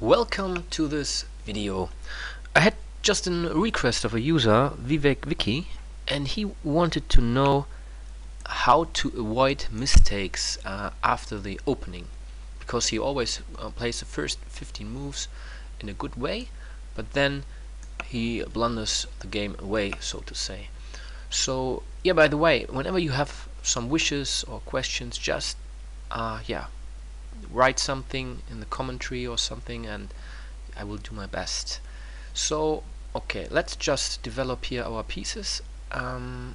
Welcome to this video. I had just a request of a user, Vivek Vicky, and he wanted to know how to avoid mistakes after the opening, because he always plays the first 15 moves in a good way, but then he blunders the game away, so to say. So yeah, by the way, whenever you have some wishes or questions, just write something in the commentary or something, and I will do my best. So okay, let's just develop here our pieces. I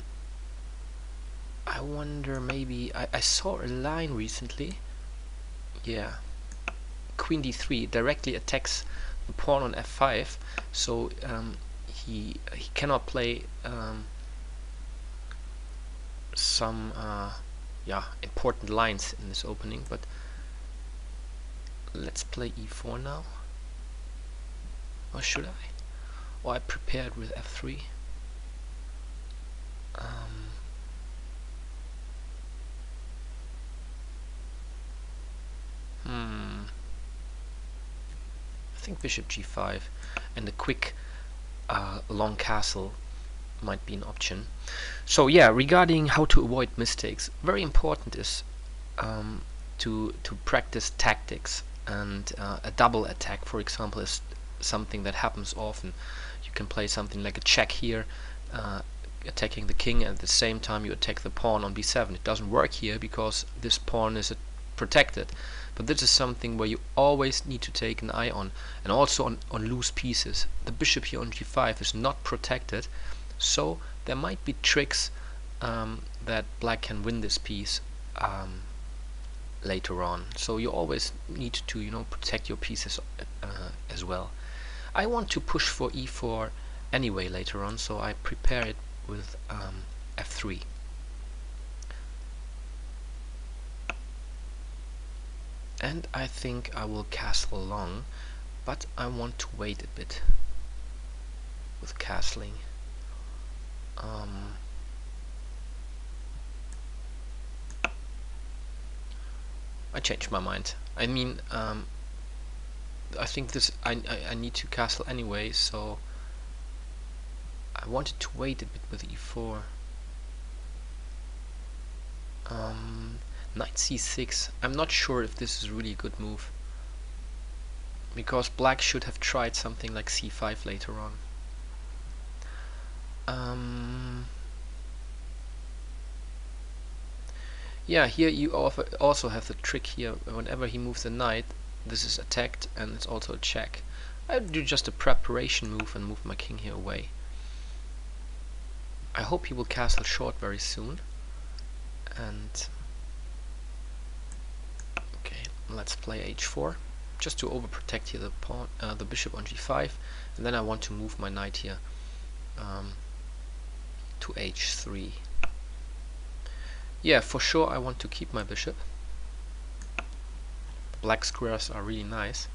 wonder, maybe I saw a line recently. Yeah, queen d3 directly attacks the pawn on f5, so he cannot play some important lines in this opening. But let's play e4 now. Or should I? Or I prepared with f3. I think bishop g5 and a quick long castle might be an option. So yeah, regarding how to avoid mistakes, very important is to practice tactics, and a double attack, for example, is something that happens often. You can play something like a check here, attacking the king, and at the same time you attack the pawn on b7. It doesn't work here because this pawn is protected, but this is something where you always need to take an eye on, and also on loose pieces. The bishop here on g5 is not protected, so there might be tricks that black can win this piece later on. So you always need to protect your pieces as well. I want to push for e4 anyway later on, so I prepare it with f3. And I think I will castle long, but I want to wait a bit with castling. I changed my mind. I mean, I think this I need to castle anyway, so I wanted to wait a bit with e4. Knight c6. I'm not sure if this is really a good move, because black should have tried something like c5 later on. Yeah, here you also have the trick here. Whenever he moves the knight, this is attacked, and it's also a check. I would do just a preparation move and move my king here away. I hope he will castle short very soon. And okay, let's play h4, just to overprotect here the pawn, the bishop on g5, and then I want to move my knight here to h3. Yeah, for sure I want to keep my bishop. Black squares are really nice.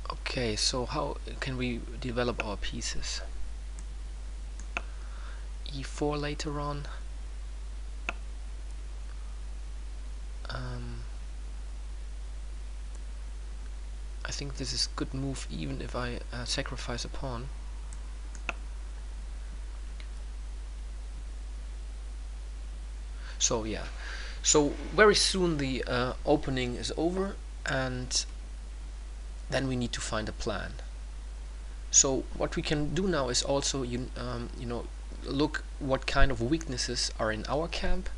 Okay, so how can we develop our pieces? e4 later on. I think this is a good move, even if I sacrifice a pawn. So yeah, so very soon the opening is over, and then we need to find a plan. So what we can do now is also look what kind of weaknesses are in our camp,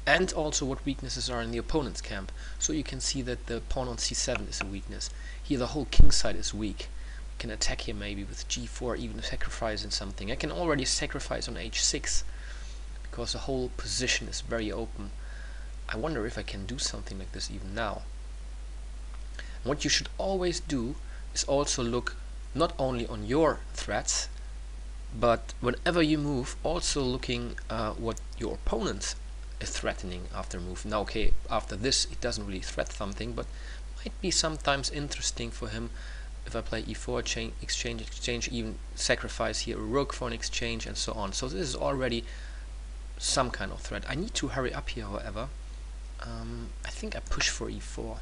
and also what weaknesses are in the opponent's camp. So you can see that the pawn on c7 is a weakness. Here the whole king side is weak. We can attack here maybe with g4, even sacrificing something. I can already sacrifice on h6 because the whole position is very open. I wonder if I can do something like this even now. And what you should always do is also look not only on your threats, but whenever you move, also looking what your opponent is threatening after move. Now okay, after this it doesn't really threat something, but might be sometimes interesting for him if I play e4, exchange, even sacrifice here a rook for an exchange, and so on. So this is already some kind of threat. I need to hurry up here, however. I think I push for e4,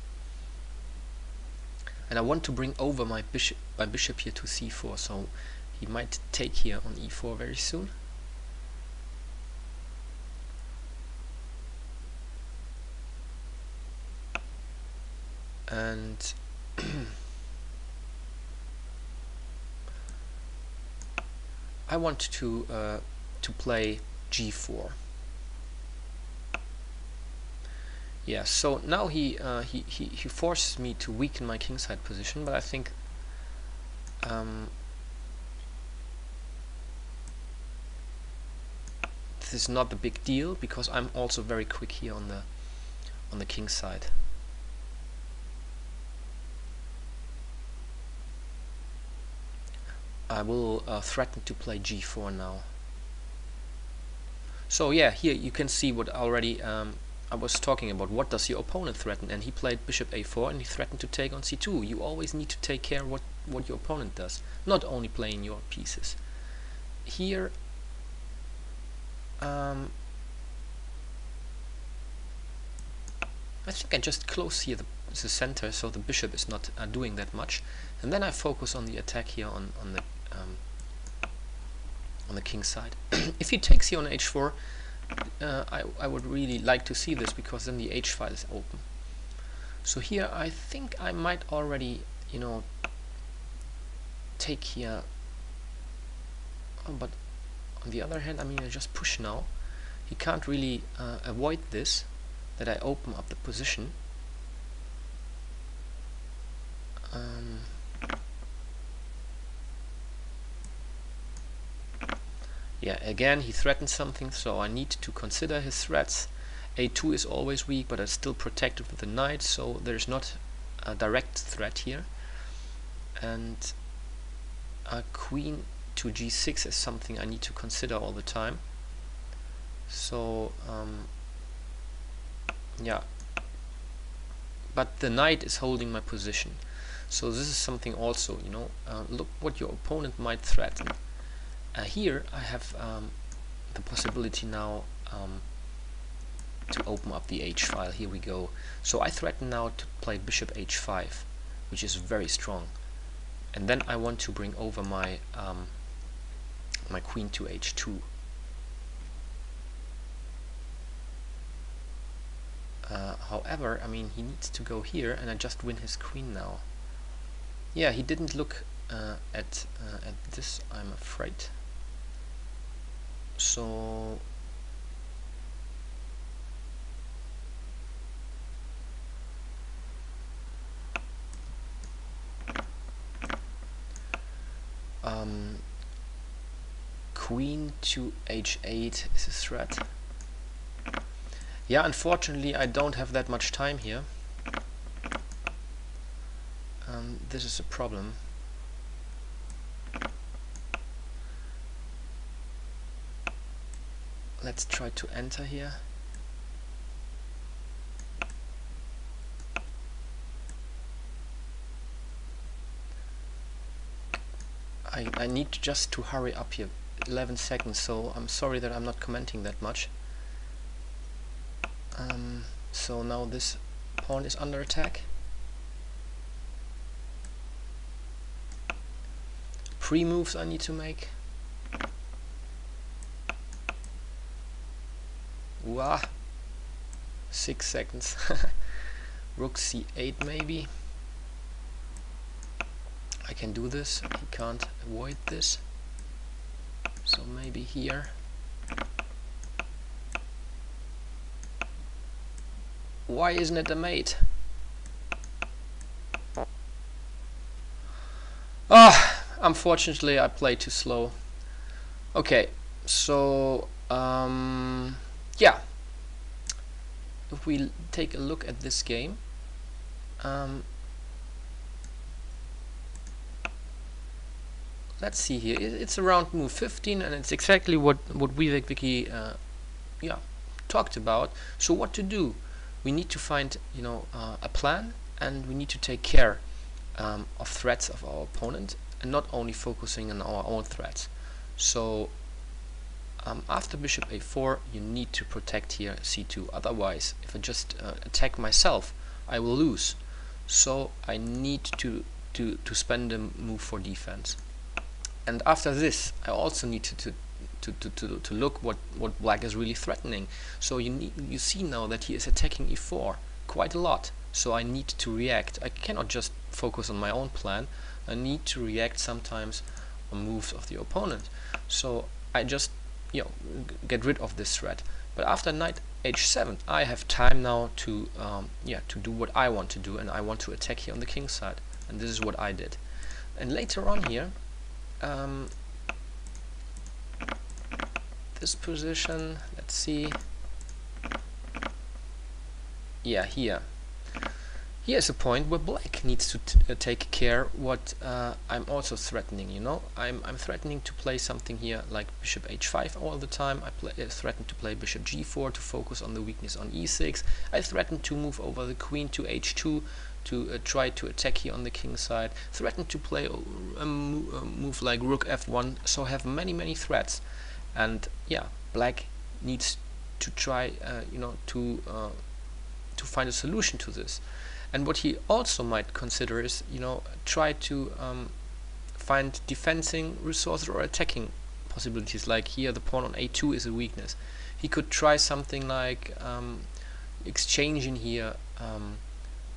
and I want to bring over my bishop here to c4, so he might take here on e4 very soon. And I want to play g4. Yeah, so now he forces me to weaken my kingside position, but I think this is not a big deal because I'm also very quick here on the king side. I will threaten to play g4 now. So yeah, here you can see what already I was talking about. What does your opponent threaten? And he played bishop a4 and he threatened to take on c2. You always need to take care what your opponent does, not only playing your pieces. Here I think I just close here the center so the bishop is not doing that much, and then I focus on the attack here on the king side. If he takes here on h4, I would really like to see this, because then the h file is open. So here I think I might already, you know, take here. Oh, but on the other hand, I mean, I just push now. He can't really avoid this, that I open up the position. Yeah, again he threatened something, so I need to consider his threats. a2 is always weak, but it's still protected with the knight, so there's not a direct threat here. And queen to g6 is something I need to consider all the time. So yeah, but the knight is holding my position, so this is something also, you know, look what your opponent might threaten. Here I have the possibility now to open up the h file. Here we go. So I threaten now to play bishop h5, which is very strong, and then I want to bring over my my queen to h2. However, I mean, he needs to go here, and I just win his queen now. Yeah, he didn't look at this, I'm afraid. So queen to h8 is a threat. Yeah, unfortunately I don't have that much time here. This is a problem. Let's try to enter here. I need just to hurry up here. 11 seconds, so I'm sorry that I'm not commenting that much. So now this pawn is under attack. Pre-moves I need to make. Wow, 6 seconds. Rook c8 maybe. I can do this. He can't avoid this. So maybe here. Why isn't it a mate? Unfortunately I played too slow. Okay, so yeah, if we take a look at this game, let's see here. It's around move 15, and it's exactly what Vivek Vicky yeah, talked about. So what to do? We need to find, you know, a plan, and we need to take care of threats of our opponent, and not only focusing on our own threats. So after bishop a4 you need to protect here c2, otherwise if I just attack myself I will lose. So I need to spend a move for defense. And after this I also need to look what black is really threatening. So you see now that he is attacking e4 quite a lot, so I need to react. I cannot just focus on my own plan, I need to react sometimes on moves of the opponent. So I just get rid of this threat. But after knight h7 I have time now to to do what I want to do, and I want to attack here on the king side, and this is what I did. And later on here, this position, let's see, here's a point where black needs to take care what I'm also threatening. I'm threatening to play something here like bishop h5 all the time. I threaten to play bishop g4 to focus on the weakness on e6. I threaten to move over the queen to h2 to try to attack here on the king side. Threaten to play a move like rook f1. So have many threats, and black needs to try to find a solution to this. And what he also might consider is, try to find defending resources or attacking possibilities. Like here, the pawn on a2 is a weakness. He could try something like exchanging here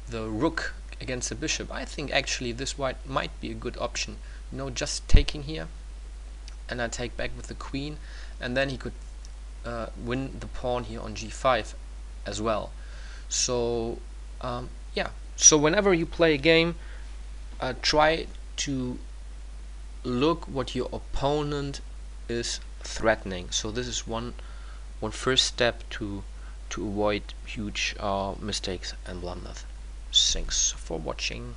the rook against the bishop. I think actually this white might be a good option. Just taking here, and I take back with the queen, and then he could win the pawn here on g5 as well. So so whenever you play a game, try to look what your opponent is threatening. So this is one first step to avoid huge mistakes and blunders. Thanks for watching.